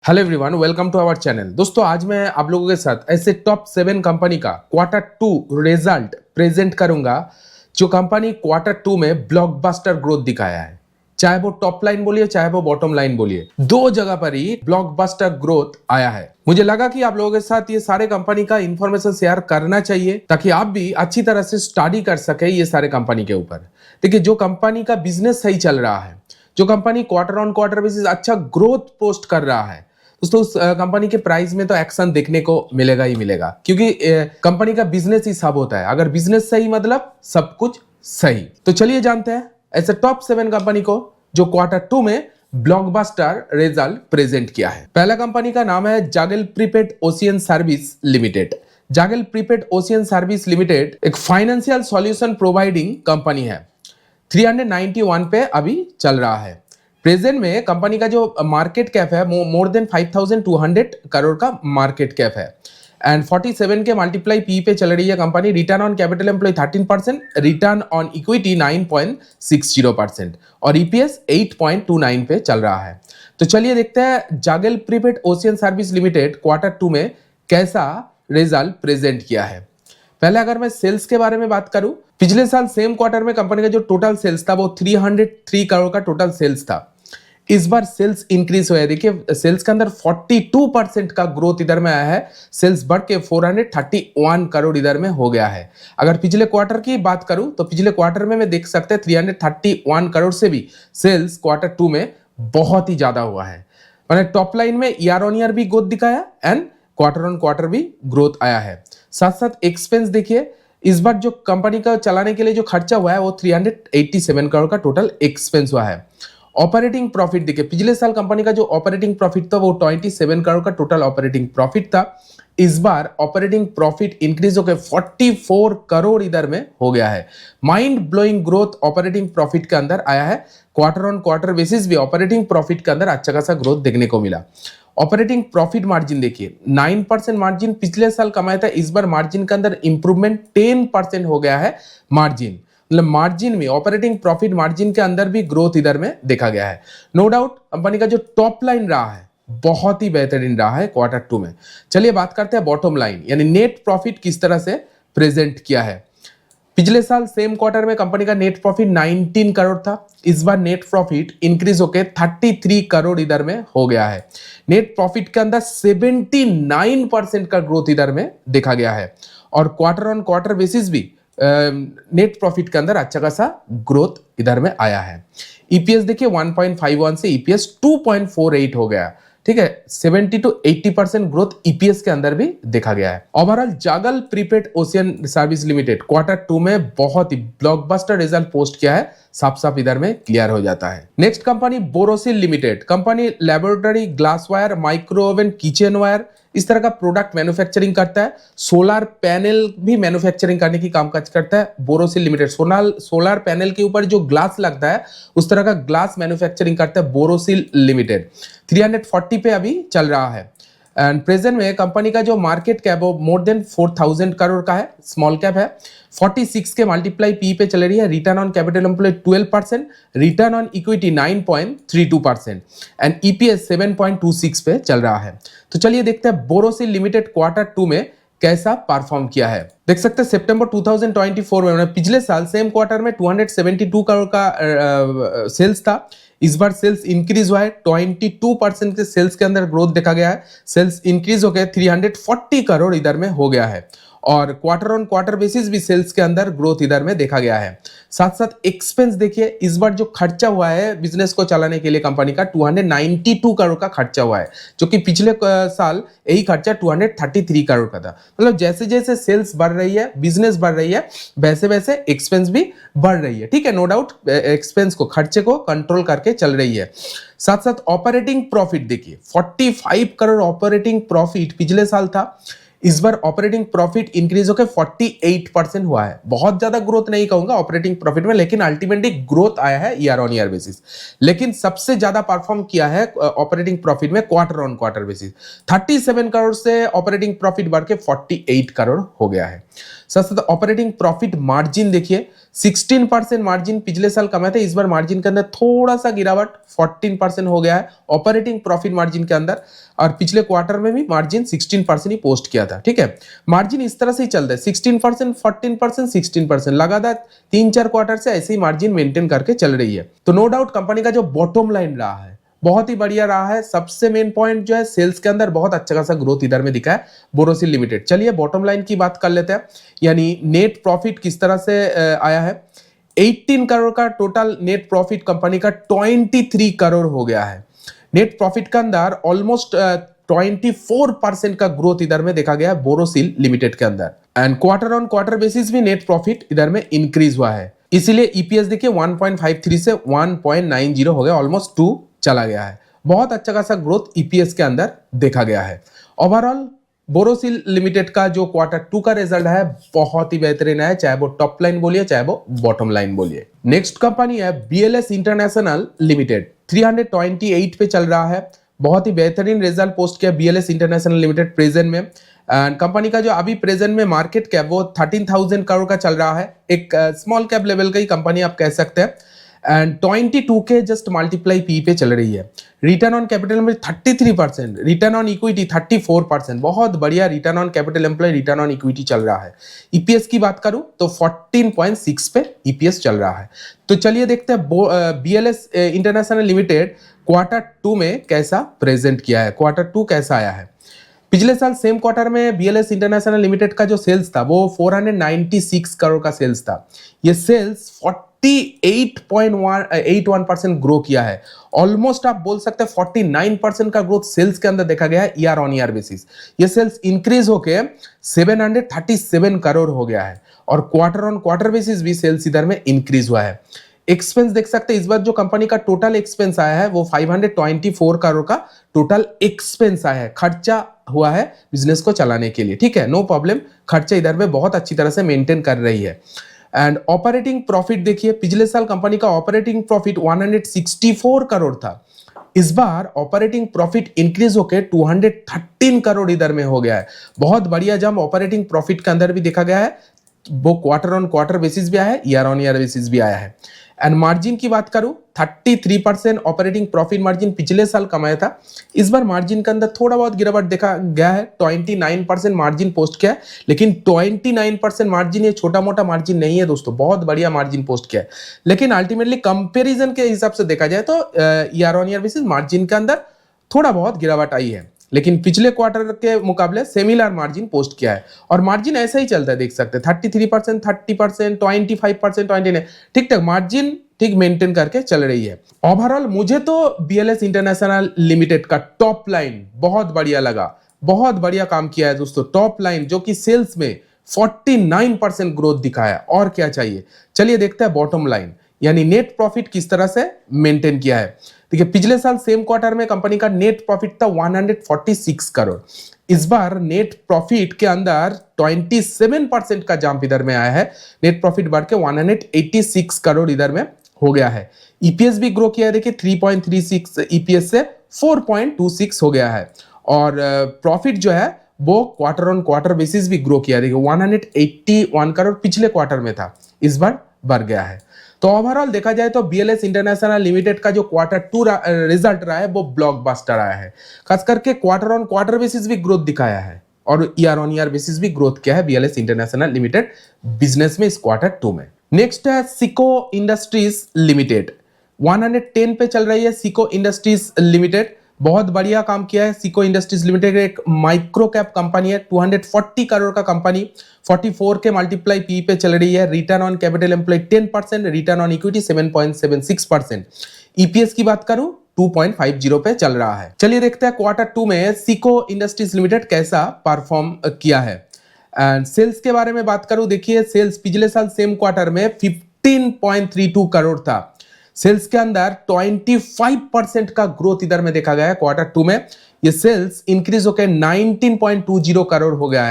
Hello everyone, welcome to our channel. दोस्तों, आज मैं आप लोगों के साथ ऐसे टॉप 7 कंपनी का Q2 रिजल्ट प्रेजेंट करूंगा जो कंपनी Q2 में ब्लॉकबस्टर ग्रोथ दिखाया है। चाहे वो टॉप लाइन बोलिए, चाहे वो बॉटम लाइन बोलिए, दो जगह पर ही ब्लॉकबस्टर ग्रोथ आया है। मुझे लगा कि आप लोगों के साथ ये सारे कंपनी का इंफॉर्मेशन शेयर करना चाहिए ताकि आप भी अच्छी तरह से स्टडी कर सके ये सारे कंपनी के ऊपर। देखिए, जो कंपनी का बिजनेस सही चल रहा है, जो company quarter on quarter basis अच्छा ग्रोथ पोस्ट कर रहा है, दोस्तों उस कंपनी के प्राइस में तो एक्शन देखने को मिलेगा ही मिलेगा, क्योंकि कंपनी का बिजनेस ही सब होता है। अगर बिजनेस सही मतलब सब कुछ सही। तो चलिए जानते हैं ऐसे टॉप 7 कंपनी को जो Q2 में ब्लॉकबस्टर रिजल्ट प्रेजेंट किया है। पहला कंपनी का नाम है Zaggle prepaid ocean service limited. Zaggle prepaid ocean service limited एक फाइनेंशियल सॉल्यूशन प्रोवाइडिंग कंपनी है। 391 पे अभी चल रहा है। प्रेजेंट में कंपनी का जो मार्केट कैप है मोर देन 5200 करोड़ का मार्केट कैप है एंड 47 के मल्टीप्लाई पी पे चल रही है company. Return on capital employ 13%, return on equity 9.60% और ईपीएस 8.29 पे चल रहा है। तो चलिए देखते हैं Zaggle prepaid ocean service limited Q2 में कैसा रिजल्ट प्रेजेंट किया है। पहले अगर मैं सेल्स के बारे में बात करूं, पिछले साल सेम क्वार्टर में कंपनी का जो टोटल सेल्स था वो 303 करोड़ का टोटल सेल्स था। इस बार सेल्स इंक्रीज हुआ है। देखिए, सेल्स के अंदर 42% का ग्रोथ इधर में आया है। सेल्स बढ़ के 431 करोड़ इधर में हो गया है। अगर पिछले क्वार्टर की बात करूं तो पिछले क्वार्टर में मैं देख सकते हैं 331 करोड़ से भी सेल्स Q2 में बहुत ही ज्यादा हुआ है। मैंने टॉप लाइन में ईयर ऑन ईयर भी ग्रोथ दिखाया एंड क्वार्टर ऑन क्वार्टर भी ग्रोथ आया है। साथ साथ एक्सपेंस देखिए, इस बार जो कंपनी का चलाने के लिए जो खर्चा हुआ है वो 387 करोड़ का टोटल एक्सपेंस हुआ है। ऑपरेटिंग प्रॉफिट देखिए, पिछले साल कंपनी का जो ऑपरेटिंग प्रॉफिट था वो 27 करोड़ का टोटल ऑपरेटिंग प्रॉफिट था। इस बार ऑपरेटिंग प्रॉफिट इंक्रीज होकर 44 करोड़ इधर में हो गया है। Mind blowing growth operating profit के अंदर आया है। क्वार्टर ऑन क्वार्टर बेसिस भी ऑपरेटिंग प्रॉफिट के अंदर अच्छा खासा ग्रोथ देखने को मिला। ऑपरेटिंग प्रॉफिट मार्जिन देखिए, 9% मार्जिन पिछले साल कमाया था। इस बार मार्जिन के अंदर इंप्रूवमेंट 10% हो गया है। मार्जिन मतलब मार्जिन में, ऑपरेटिंग प्रॉफिट मार्जिन के अंदर भी ग्रोथ इधर में देखा गया है। नो डाउट कंपनी का जो टॉप लाइन रहा है बहुत ही बेहतरीन रहा है Q2 में। चलिए बात करते हैं बॉटम लाइन, यानी नेट प्रॉफिट किस तरह से प्रेजेंट किया है। पिछले साल सेम क्वार्टर में कंपनी का नेट प्रॉफिट 19 करोड़ था। इस बार नेट प्रॉफिट इंक्रीज होकर 33 करोड़ इधर में हो गया है। नेट प्रॉफिट के अंदर 79% का ग्रोथ इधर में देखा गया है और क्वार्टर ऑन क्वार्टर बेसिस भी नेट प्रॉफिट के अंदर अच्छा खासा ग्रोथ इधर में आया है। ईपीएस देखिए 1.51 से ईपीएस 2.48 हो गया। ठीक है, 70 to 80% ग्रोथ ईपीएस के अंदर भी देखा गया है। ओवरऑल जागल prepaid ocean service limited Q2 में बहुत ही ब्लॉकबस्टर रिजल्ट पोस्ट किया है। साफ साफ इधर में क्लियर हो जाता है। Next company Borosil limited. Company laboratory glass wire, micro oven, kitchen wire इस तरह का प्रोडक्ट मैन्युफैक्चरिंग करता है। सोलर पैनल भी मैन्युफैक्चरिंग करने की कामकाज करता है बोरोसिल लिमिटेड। सोलर पैनल के ऊपर जो ग्लास लगता है उस तरह का ग्लास मैन्युफैक्चरिंग करता है बोरोसिल लिमिटेड। 340 पे अभी चल रहा है एंड प्रेजेंट में कंपनी का जो मार्केट कैप वो मोर देन 4000 करोड़ का है। स्मॉल कैप है। 46 के मल्टीप्लाई पी पे चल रही है। Return on capital employ 12%, return on equity 9.32% and EPS 7.26 पे चल रहा है। तो चलिए देखते हैं बोरोसिल लिमिटेड Q2 में कैसा परफॉर्म किया है। देख सकते हैं सितंबर 2024 में, पिछले साल सेम क्वार्टर में 272 करोड़ का सेल्स था। इस बार सेल्स इंक्रीज हुआ है। 22% के सेल्स के अंदर ग्रोथ देखा गया है। सेल्स इंक्रीज हो गए 340 करोड़ इधर में हो गया है और क्वार्टर ऑन क्वार्टर बेसिस भी सेल्स के अंदर ग्रोथ इधर में देखा गया है। साथ साथ एक्सपेंस देखिए, इस बार जो खर्चा हुआ है बिजनेस को चलाने के लिए कंपनी का 292 करोड़ का खर्चा हुआ है, जो कि पिछले साल यही खर्चा 233 करोड़ का था। मतलब जैसे जैसे सेल्स बढ़ रही है, बिजनेस बढ़ रही है, वैसे वैसे एक्सपेंस भी बढ़ रही है। ठीक है, नो डाउट एक्सपेंस को, खर्चे को कंट्रोल करके चल रही है। साथ साथ ऑपरेटिंग प्रॉफिट देखिए, 45 करोड़ ऑपरेटिंग प्रॉफिट पिछले साल था। इस बार ऑपरेटिंग प्रॉफिट इंक्रीज होकर 48% हुआ है। बहुत ज्यादा ग्रोथ नहीं कहूंगा ऑपरेटिंग प्रॉफिट में, लेकिन अल्टीमेटली ग्रोथ आया है ईयर ऑन ईयर बेसिस। लेकिन सबसे ज्यादा परफॉर्म किया है ऑपरेटिंग प्रॉफिट में quarter on quarter basis. 37 crore से ऑपरेटिंग प्रॉफिट बढ़ के 48 करोड़ हो गया है। साथ साथ ऑपरेटिंग प्रॉफिट मार्जिन देखिए 16% मार्जिन पिछले साल कमाए थे, इस बार मार्जिन के अंदर थोड़ा सा गिरावट 14% हो गया है ऑपरेटिंग प्रॉफिट मार्जिन के अंदर, और पिछले क्वार्टर में भी मार्जिन 16% ही पोस्ट किया था। ठीक है, मार्जिन इस तरह से ही चलता है 16%, 14%, 16%, लगातार 3-4 क्वार्टर से ऐसे ही मार्जिन मेंटेन करके चल रही है। तो नो डाउट कंपनी का जो बॉटम लाइन रहा है बहुत ही बढ़िया रहा है। सबसे मेन पॉइंट जो है सेल्स के अंदर बहुत अच्छा खासा ग्रोथ इधर में दिखा है बोरोसिल लिमिटेड। चलिए बॉटम लाइन की बात कर लेते हैं, यानी नेट प्रॉफिट किस तरह से आया है। 18 करोड़ का टोटल नेट प्रॉफिट कंपनी का 23 करोड़ हो गया है। नेट प्रॉफिट के अंदर ऑलमोस्ट 24% का ग्रोथ इधर में देखा गया है बोरोसिल लिमिटेड के अंदर, and quarter on quarter basis भी नेट प्रॉफिट इधर में इंक्रीज हुआ है। इसीलिए ईपीएस देखिए 1.53 से 1.90 हो गया, ऑलमोस्ट 2 चला गया है। बहुत अच्छा खासा ग्रोथ ईपीएस के अंदर देखा गया है। ओवरऑल बोरोसिल लिमिटेड का जो Q2 का रिजल्ट है बहुत ही बेहतरीन है, चाहे वो टॉप लाइन बोलिए चाहे वो बॉटम लाइन बोलिए। नेक्स्ट कंपनी है बीएलएस इंटरनेशनल लिमिटेड, 328 पे चल रहा है। बहुत ही बेहतरीन रिजल्ट पोस्ट किया बीएलएस इंटरनेशनल लिमिटेड प्रेजेंट में, एंड कंपनी का जो अभी प्रेजेंट में मार्केट कैप वो 13,000 करोड़ का चल रहा है। एक स्मॉल कैप लेवल का ही कंपनी आप कह सकते हैं, एंड 22 के जस्ट मल्टीप्लाई पी पे चल रही है। रिटर्न ऑन कैपिटल में 33%, रिटर्न ऑन इक्विटी 34%, बहुत बढ़िया return on capital employ, return on equity चल रहा है। ईपीएस की बात करूं तो 14.6 पे ईपीएस चल रहा है। तो चलिए देखते हैं बीएलएस इंटरनेशनल लिमिटेड Q2 में कैसा प्रेजेंट किया है, Q2 कैसा आया है। पिछले साल सेम क्वार्टर में बीएलएस इंटरनेशनल लिमिटेड का जो सेल्स था वो 496 करोड़ का सेल्स था। ये सेल्स 48.81% ग्रो किया है। ऑलमोस्ट आप बोल सकते हैं 49% का ग्रोथ सेल्स के अंदर देखा गया है ईयर ऑन ईयर बेसिस। ये सेल्स इंक्रीज होके 737 करोड़ हो गया है, और क्वार्टर ऑन क्वार्टर बेसिस भी सेल्स इधर में इंक्रीज हुआ है। एक्सपेंस देख सकते हैं, इस बार जो कंपनी का टोटल एक्सपेंस आया है वो 524 करोड़ का टोटल एक्सपेंस आया है, खर्चा हुआ है बिजनेस को चलाने के लिए। ठीक है, नो प्रॉब्लम, खर्चा इधर में बहुत अच्छी तरह से मेंटेन कर रही है। एंड ऑपरेटिंग प्रॉफिट देखिए, पिछले साल कंपनी का ऑपरेटिंग प्रॉफिट 164 करोड़ था, इस बार ऑपरेटिंग प्रॉफिट इंक्रीज होकर 213 करोड़ इधर में हो गया है। बहुत बढ़िया जंप ऑपरेटिंग प्रॉफिट के अंदर भी देखा गया है, वो क्वार्टर ऑन क्वार्टर बेसिस भी आया है, ईयर ऑन ईयर बेसिस भी आया है। एंड मार्जिन की बात करूं 33% ऑपरेटिंग प्रॉफिट मार्जिन पिछले साल कमाया था, इस बार मार्जिन के अंदर थोड़ा बहुत गिरावट देखा गया है, 29% मार्जिन पोस्ट किया है। लेकिन 29% मार्जिन ये छोटा मोटा मार्जिन नहीं है दोस्तों, बहुत बढ़िया मार्जिन पोस्ट किया है। लेकिन अल्टीमेटली कंपैरिजन के हिसाब से देखा जाए तो year on year basis margin के अंदर थोड़ा बहुत गिरावट आई है, लेकिन पिछले क्वार्टर के मुकाबले सिमिलर मार्जिन पोस्ट किया है। और मार्जिन ऐसा ही चलता है, देख सकते हैं 33%, 30%, 25%, 29, ठीक ठाक मार्जिन ठीक मेंटेन करके चल रही है। ओवरऑल मुझे तो बीएलएस इंटरनेशनल लिमिटेड का टॉप लाइन बहुत बढ़िया लगा, बहुत बढ़िया काम किया है दोस्तों। टॉप लाइन जो कि सेल्स में 49% ग्रोथ दिखाया, और क्या चाहिए। चलिए देखते हैं बॉटम लाइन, यानी नेट प्रॉफिट किस तरह से मेंटेन किया है। देखिए पिछले साल सेम क्वार्टर में कंपनी का नेट प्रॉफिट था 146 करोड़, इस बार नेट प्रॉफिट के अंदर 27% का जंप इधर में आया है, नेट प्रॉफिट बढ़ के 186 करोड़ इधर में हो गया है। ईपीएस भी ग्रो किया है, देखिए 3.36 ईपीएस से 4.26 हो गया है, और प्रॉफिट जो है वो क्वार्टर ऑन क्वार्टर बेसिस भी ग्रो किया है, देखिए 181 करोड़ पिछले क्वार्टर में था, इस बार बढ़ गया है। तो ओवरऑल देखा जाए तो बीएलएस इंटरनेशनल लिमिटेड का जो Q2 रिजल्ट रहा है वो ब्लॉकबस्टर आया है, खास करके क्वार्टर ऑन क्वार्टर बेसिस भी ग्रोथ दिखाया है, और ईयर ऑन ईयर बेसिस भी ग्रोथ किया है बीएलएस इंटरनेशनल लिमिटेड बिजनेस में इस Q2 में। नेक्स्ट है सिको इंडस्ट्रीज लिमिटेड, 110 पे चल रही है सिको इंडस्ट्रीज लिमिटेड। बहुत बढ़िया काम किया है सिको इंडस्ट्रीज लिमिटेड, एक माइक्रो कैप कंपनी है, 240 करोड़ का कंपनी, 44 के मल्टीप्लाई पी पे चल रही है। Return on capital employ 10%, return on equity 7.76%। EPS की बात करूं 2.50 पे चल रहा है। चलिए देखते हैं Q2 में सिको इंडस्ट्रीज लिमिटेड कैसा परफॉर्म किया है। एंड सेल्स के बारे में बात करूं, देखिए सेल्स पिछले साल सेम क्वार्टर में 15.32 करोड़ था, सेल्स के अंदर 25% का ग्रोथ इधर में देखा गया है Q2 में। ये सेल्स इंक्रीज होकर 19.20 करोड़ हो गया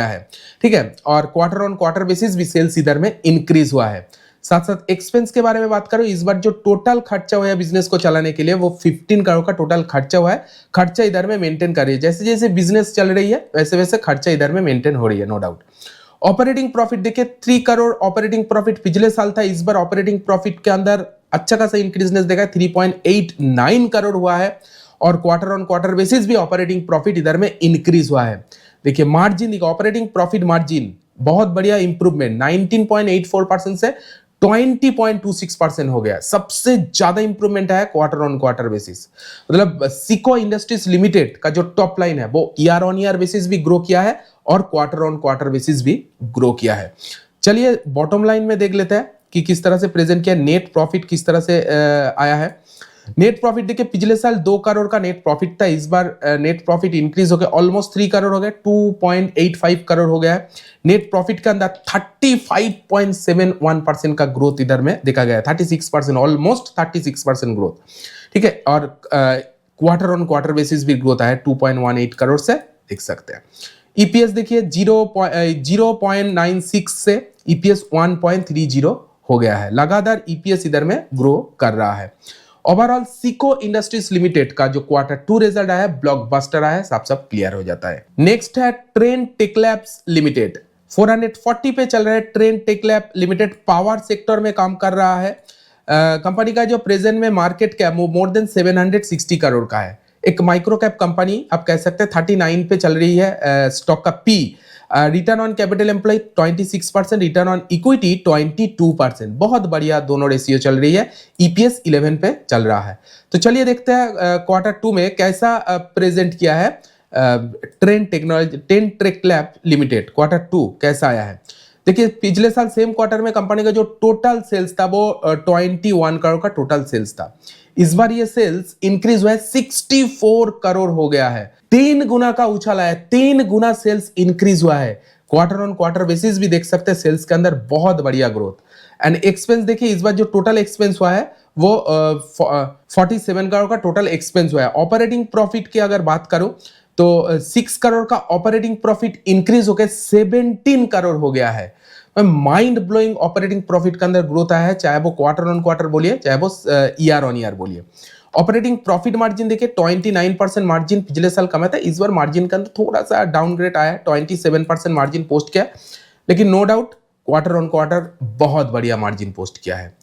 है, ठीक है, और क्वार्टर ऑन क्वार्टर बेसिस भी सेल्स इधर में इंक्रीज हुआ है। साथ साथ एक्सपेंस के बारे में बात करूं, इस बार जो टोटल खर्चा हुआ है बिजनेस को चलाने के लिए वो 15 करोड़ का टोटल खर्चा हुआ है। खर्चा इधर में मेंटेन कर रही है, जैसे जैसे बिजनेस चल रही है वैसे वैसे खर्चा इधर में मेंटेन हो रही है, नो डाउट। ऑपरेटिंग प्रॉफिट देखिए 3 करोड़ ऑपरेटिंग प्रॉफिट पिछले साल था, इस बार ऑपरेटिंग प्रॉफिट के अंदर अच्छा खासा इंक्रीजनेस देखा, 3.89 करोड़ हुआ है और क्वार्टर ऑन क्वार्टर बेसिस भी ऑपरेटिंग प्रॉफिट इधर में इंक्रीज हुआ है। देखिए मार्जिन, देखिए ऑपरेटिंग प्रॉफिट मार्जिन बहुत बढ़िया इंप्रूवमेंट 19.84% से 20.26% हो गया, सबसे ज्यादा इंप्रूवमेंट है क्वार्टर ऑन क्वार्टर बेसिस। मतलब सिको इंडस्ट्रीज लिमिटेड का जो टॉप लाइन है वो ईयर ऑन ईयर बेसिस भी ग्रो किया है और क्वार्टर ऑन क्वार्टर बेसिस भी ग्रो किया है। चलिए बॉटम लाइन में देख लेते हैं कि किस तरह से प्रेजेंट किया, नेट प्रॉफिट किस तरह से आया है। नेट प्रॉफिट देखिए पिछले साल 2 करोड़ का नेट प्रॉफिट था, इस बार नेट प्रॉफिट इंक्रीज हो गया, ऑलमोस्ट 3 करोड़ हो गया, 2.85 करोड़ हो गया है। नेट प्रॉफिट के अंदर 35.71% का ग्रोथ इधर में देखा गया है, 36%, ऑलमोस्ट 36% ग्रोथ, ठीक है। और क्वार्टर ऑन क्वार्टर बेसिस भी ग्रोथ आया 2.18 करोड़ से, देख सकते हैं। ईपीएस देखिए 0.96 से ईपीएस 1.30 हो गया है, लगातार ईपीएस इधर में ग्रो कर रहा है। ओवरऑल सिको इंडस्ट्रीज लिमिटेड का जो क्वार्टर 2 रिजल्ट आया है ब्लॉकबस्टर आया है, सब क्लियर हो जाता है। नेक्स्ट है ट्रेन टेक्लैब्स लिमिटेड, 440 पे चल रहा है। ट्रेन टेक्लैब लिमिटेड पावर सेक्टर में काम कर रहा है। कंपनी का जो प्रेजेंट में market cap more than 760 crore का है। एक माइक्रो कैप कंपनी आप कह सकते हैं, 39 पे चल रही है। स्टॉक का P, return on capital employ 26%, return on equity 22%, बहुत बढ़िया दोनों रेशियो चल रही है। ईपीएस 11 पे चल रहा है। तो चलिए देखते हैं क्वार्टर 2 में कैसा प्रेजेंट किया है ट्रेन टेक्लैब लिमिटेड, क्वार्टर 2 कैसा आया है। देखिए पिछले साल सेम क्वार्टर में कंपनी का जो टोटल सेल्स था वो 21 करोड़ का टोटल सेल्स था, इस बार ये सेल्स इंक्रीज हुआ है 64 करोड़ हो गया है, 3 गुना का उछाल आया, 3 गुना सेल्स इंक्रीज हुआ है। क्वार्टर ऑन क्वार्टर बेसिस भी देख सकते हैं सेल्स के अंदर बहुत बढ़िया ग्रोथ। एंड एक्सपेंस देखिए इस बार जो टोटल एक्सपेंस हुआ है वो 47 करोड़ का टोटल एक्सपेंस हुआ है। ऑपरेटिंग प्रॉफिट की अगर बात करूं तो 6 करोड़ का ऑपरेटिंग प्रॉफिट इंक्रीज होकर 17 करोड़ हो गया है। माइंड ब्लोइंग ऑपरेटिंग प्रॉफिट के अंदर ग्रोथ आया है, चाहे वो क्वार्टर ऑन क्वार्टर बोलिए, चाहे वो ईयर ऑन ईयर बोलिए। ऑपरेटिंग प्रॉफिट मार्जिन देखिए 29% मार्जिन पिछले साल कमा था, इस बार मार्जिन के अंदर थोड़ा सा डाउनग्रेड आया, 27% मार्जिन पोस्ट किया, लेकिन no doubt quarter on quarter बहुत बढ़िया मार्जिन पोस्ट किया है।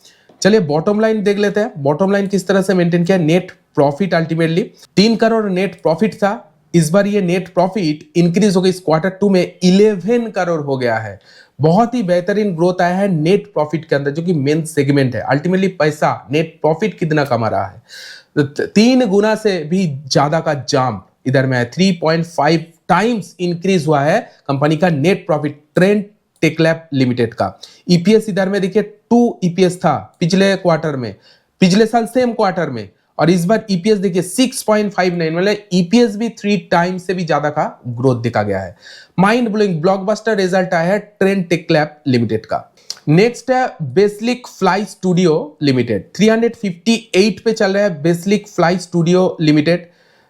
चलिए बॉटम लाइन देख लेते हैं, बॉटम लाइन किस तरह से मेंटेन किया। Net profit ultimately 3 crore net profit था, इस बार ये नेट प्रॉफिट इंक्रीज हो गई, इस क्वार्टर 2 में 11 करोड़ हो गया है। बहुत ही बेहतरीन ग्रोथ आया है नेट प्रॉफिट के अंदर, जो कि मेन सेगमेंट है। अल्टीमेटली पैसा नेट प्रॉफिट कितना कमा रहा है, 3 गुना से भी ज्यादा का जंप इधर में है, 3.5 टाइम्स इंक्रीज हुआ है कंपनी का नेट प्रॉफिट ट्रेन टेक्लैब लिमिटेड का। ईपीएस इधर में देखिए 2 ईपीएस था पिछले क्वार्टर में, पिछले साल सेम क्वार्टर में, और इस बार ईपीएस देखिए 6.59, मतलब ईपीएस भी 3 टाइम्स से भी ज्यादा का ग्रोथ देखा गया है। माइंड ब्लोइंग ब्लॉकबस्टर रिजल्ट आया है ट्रेन टेक्लैब लिमिटेड का। नेक्स्ट है बेसलिक फ्लाई स्टूडियो लिमिटेड, 358 पे चल रहा है बेसलिक फ्लाई स्टूडियो लिमिटेड।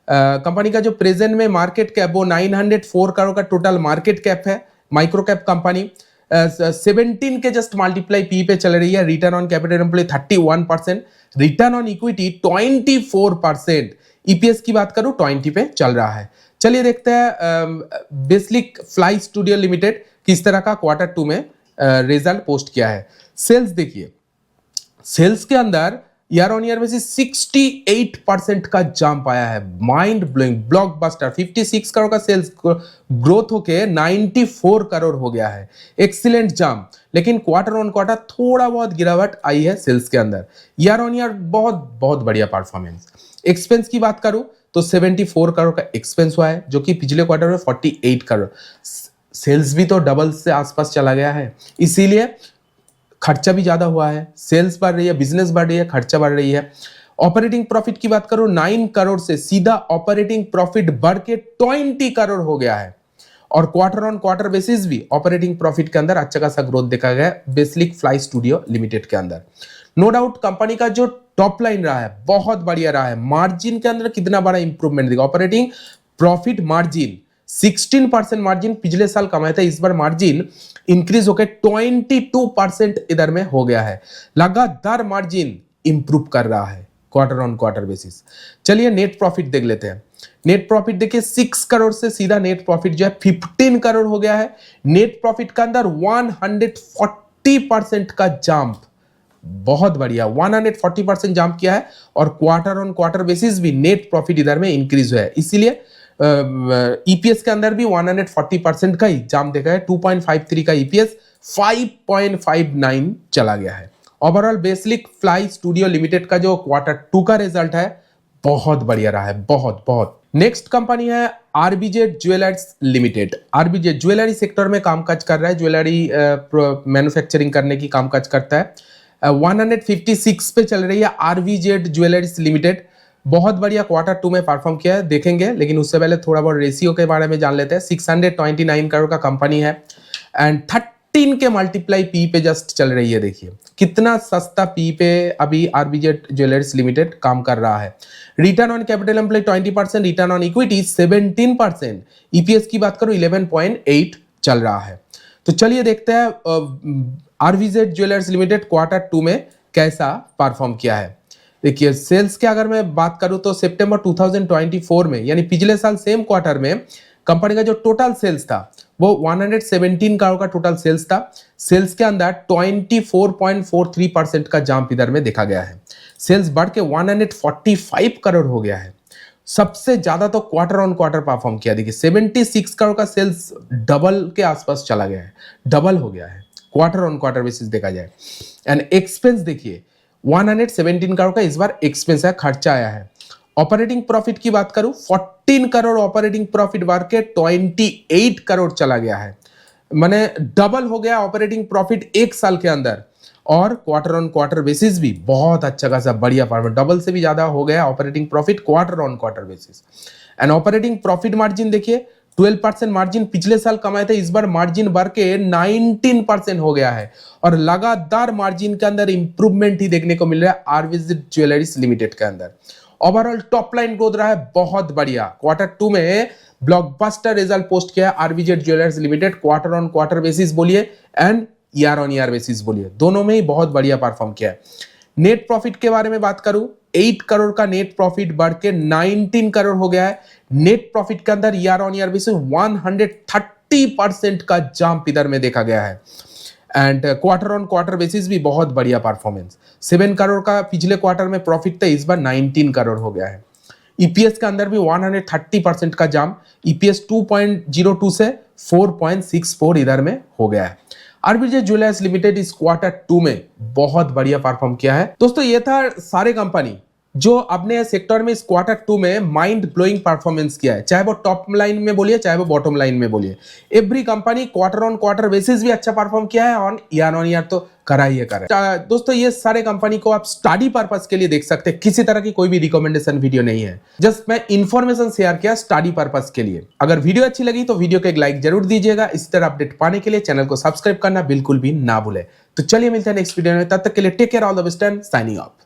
कंपनी का जो प्रेजेंट में मार्केट कैप वो 904 करोड़ का टोटल मार्केट कैप है। माइक्रो कैप कंपनी 17 के जस्ट मल्टीप्लाई पी पे चल रही है। Return on capital employ 31%, return on equity 24%, EPS की बात करूं 20 पे चल रहा है। चलिए देखते हैं बेसलिक फ्लाई स्टूडियो लिमिटेड किस तरह का क्वार्टर 2 में रिजल्ट पोस्ट किया है। सेल्स देखिए, सेल्स के अंदर ईयर ऑन ईयर में से 68% का जंप आया है, माइंड ब्लोइंग ब्लॉकबस्टर। 56 करोड़ का सेल्स ग्रोथ होके 94 करोड़ हो गया है, एक्सीलेंट जंप। लेकिन क्वार्टर ऑन क्वार्टर थोड़ा बहुत गिरावट आई है सेल्स के अंदर, ईयर ऑन ईयर बहुत बहुत बढ़िया परफॉर्मेंस। एक्सपेंस की बात करूं तो 74 करोड़ का एक्सपेंस हुआ है, जो कि पिछले क्वार्टर में 48 करोड़। सेल्स भी तो डबल से आसपास चला गया है, इसीलिए खर्चा भी ज्यादा हुआ है। सेल्स बढ़ रही है, बिजनेस बढ़ रही है, खर्चा बढ़ रही है। ऑपरेटिंग प्रॉफिट की बात करो 9 करोड़ से सीधा ऑपरेटिंग प्रॉफिट बढ़ के 20 करोड़ हो गया है। और क्वार्टर ऑन क्वार्टर बेसिस भी ऑपरेटिंग प्रॉफिट के अंदर अच्छा खासा ग्रोथ देखा गया है बेसलिक फ्लाई स्टूडियो लिमिटेड के अंदर। नो डाउट कंपनी का जो टॉप लाइन रहा है बहुत बढ़िया रहा है। मार्जिन के अंदर कितना बड़ा इंप्रूवमेंट देखा, ऑपरेटिंग प्रॉफिट मार्जिन 16% मार्जिन पिछले साल कमाया था, इस बार मार्जिन इंक्रीज होकर 22% इधर में हो गया है। लगातार मार्जिन इंप्रूव कर रहा है, क्वार्टर ऑन क्वार्टर बेसिस। चलिए नेट प्रॉफिट देख लेते हैं। नेट प्रॉफिट देखिए 6 करोड़ से सीधा नेट प्रॉफिट जो है 15 करोड़ हो गया है। नेट प्रॉफिट का अंदर 140% का जंप, बहुत बढ़िया, 140% जंप किया है और क्वार्टर ऑन क्वार्टर बेसिस भी नेट प्रॉफिट इधर में इंक्रीज हुआ है। इसीलिए ईपीएस के अंदर भी 140% का ही जंप देखा है। 2.53 का ईपीएस 5.59 चला गया है। Overall basic fly studio limited का जो क्वार्टर 2 का रिजल्ट है बहुत बढ़िया रहा है, बहुत बहुत। नेक्स्ट कंपनी है RBZ jewellers limited. RBZ jewellery sector में कामकाज कर रहा है, ज्वेलरी मैन्युफैक्चरिंग करने की कामकाज करता है। 156 पे चल रही है आरबीजेड ज्वेलर्स लिमिटेड। बहुत बढ़िया क्वार्टर 2 में परफॉर्म किया है, देखेंगे, लेकिन उससे पहले थोड़ा बहुत रेशियो के बारे में जान लेते हैं। 629 करोड़ का कंपनी है एंड 13 के मल्टीप्लाई पी पे जस्ट चल रही है। देखिए कितना सस्ता पी पे अभी आरबीजेड ज्वेलर्स लिमिटेड काम कर रहा है। Return on capital employ 20%, return on equity 17%, EPS की बात करो 11.8 चल रहा है। तो चलिए देखते हैं आरबीजेड ज्वेलर्स लिमिटेड क्वार्टर 2 में कैसा परफॉर्म किया है। देखिए सेल्स के अगर मैं बात करूं तो सितंबर 2024 में यानी पिछले साल सेम क्वार्टर में कंपनी का जो टोटल सेल्स था वो 117 करोड़ का टोटल सेल्स था। सेल्स के अंदर 24.43% का जंप इधर में देखा गया है। सेल्स बढ़ के 145 करोड़ हो गया है। सबसे ज्यादा तो क्वार्टर ऑन क्वार्टर परफॉर्म किया। देखिए 76 करोड़ का सेल्स डबल के आसपास चला गया है, डबल हो गया है क्वार्टर ऑन क्वार्टर बेसिस देखा जाए। एंड एक्सपेंस देखिए 117 करोड़ का इस बार एक्सपेंस है, खर्चा आया है। ऑपरेटिंग प्रॉफिट की बात करूं 14 करोड़ ऑपरेटिंग प्रॉफिट बढ़ के 28 करोड़ चला गया है, माने डबल हो गया ऑपरेटिंग प्रॉफिट एक साल के अंदर। और क्वार्टर ऑन क्वार्टर बेसिस भी बहुत अच्छा खासा बढ़िया परफॉर्मेंस, डबल से भी ज्यादा हो गया operating profit quarter on quarter basis. And operating profit margin देखिए 12% मार्जिन पिछले साल कमाए थे, इस बार मार्जिन बढ़ के 19% हो गया है और लगातार मार्जिन के अंदर इंप्रूवमेंट ही देखने को मिल रहा है आरबीजेड ज्वेलरीज लिमिटेड के अंदर। ओवरऑल टॉप लाइन ग्रोथ रहा है बहुत बढ़िया। क्वार्टर 2 में ब्लॉकबस्टर रिजल्ट पोस्ट किया है RBZ jewellers limited, quarter on quarter basis बोलिए and year on year basis बोलिए, दोनों में ही बहुत बढ़िया परफॉर्म किया है। नेट प्रॉफिट के बारे में बात करूं 8 करोड़ का नेट प्रॉफिट बढ़ के 19 करोड़ हो गया है। नेट प्रॉफिट के अंदर ईयर ऑन ईयर बेसिस 130% का जंप इधर में देखा गया है। And quarter on quarter basis भी बहुत बढ़िया परफॉर्मेंस। 7 करोड़ का पिछले क्वार्टर में प्रॉफिट था, इस बार 19 करोड़ हो गया है। ईपीएस के अंदर भी 130% का जंप, ईपीएस 2.02 से 4.64 इधर में हो गया है। आरबीजेड ज्वेलर्स लिमिटेड इस क्वार्टर 2 में बहुत बढ़िया परफॉर्म किया है। दोस्तों ये था सारे कंपनी जो अपने सेक्टर में इस क्वार्टर 2 में माइंड ब्लोइंग परफॉर्मेंस किया है, चाहे वो टॉप लाइन में बोलिए चाहे वो बॉटम लाइन में बोलिए। Every company quarter on quarter basis भी अच्छा परफॉर्म किया है और ईयर ऑन ईयर तो करा ही है। दोस्तों ये सारे कंपनी को आप स्टडी पर्पस के लिए देख सकते हैं, किसी तरह की कोई भी रिकमेंडेशन वीडियो नहीं है, जस्ट मैं इंफॉर्मेशन शेयर किया स्टडी पर्पस के लिए। अगर वीडियो अच्छी लगी तो वीडियो को एक लाइक जरूर दीजिएगा। इसी तरह अपडेट पाने के लिए चैनल को सब्सक्राइब करना बिल्कुल भी ना भूले। तो चलिए मिलते हैं नेक्स्ट वीडियो में, तब तक के लिए take care, all the best and signing of.